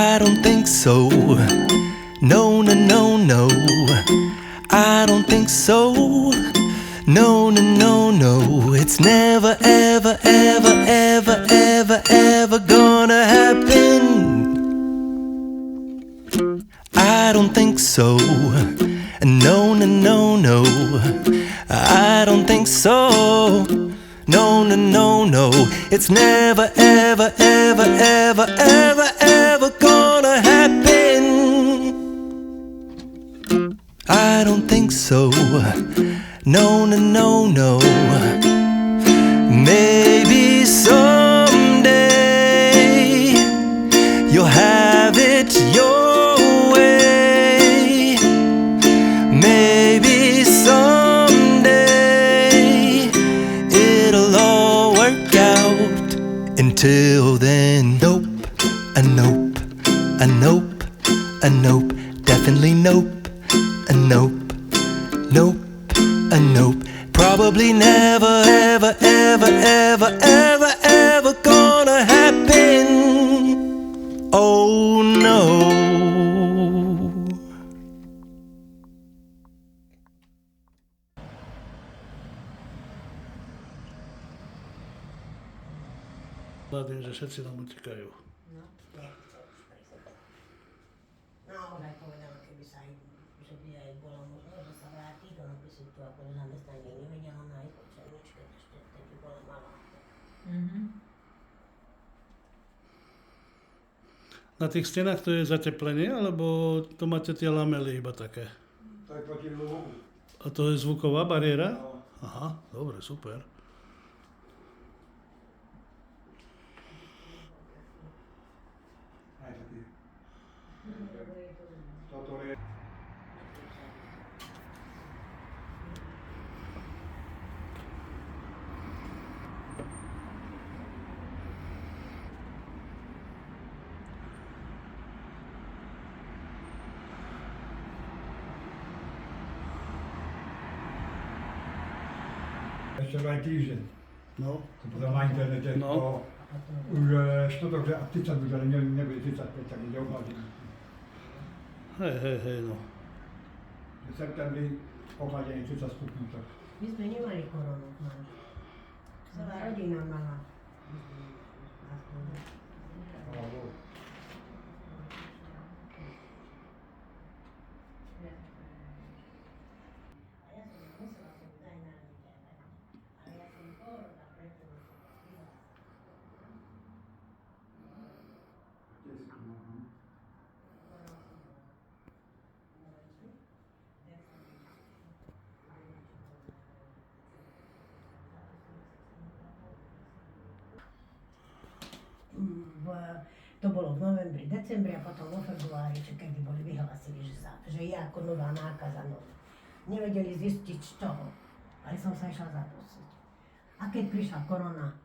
I don't think so. No, no, no, no. I don't think so. No, no, no, no. It's never, ever, ever, ever, ever, ever gonna happen. I don't think so. No, no, no, no. I don't think so. No, no, no, no. It's never, ever, ever, ever, ever, ever gonna happen. I don't think so. No, no, no, no. Maybe someday you'll have it your way. Maybe someday it'll all work out. Until then, nope, a nope, a nope, a nope, definitely nope, a nope, nope, a nope. Probably never, ever, ever, ever, ever, ever gonna happen. Oh no. Hľadím, že všetci nám utekajú. No, jak to už prezident. Naozaj povedala, keby sa aj, že by aj bola možnosť, že sa vráti do napisu tu ako zamestnanie nevedela nájsť po Černičke, ešte vtedy bola malá. Na tých stenách to je zateplenie, alebo to máte tie lamely iba také? To je proti zvuku. A to je zvuková bariéra? No. Aha, dobre, super. Aj taký. Toto je... Ještě dají týždeň. No, To bylo na internete. No. To, už čtvrtok, že a 30 by to nebyli 35, tak ide ochladiť. hej, no. V septembri ochladzenie 30 stupňov. Tak. My sme nemali koronu, máš. Celá rodina mala. Alebo To bolo v novembri, decembri a potom vo februári, či kedy boli vyhlásili, že je ako nová nákaza nová. Nevedeli zistiť z čoho, ale som sa išla zadusiť. A keď prišla korona,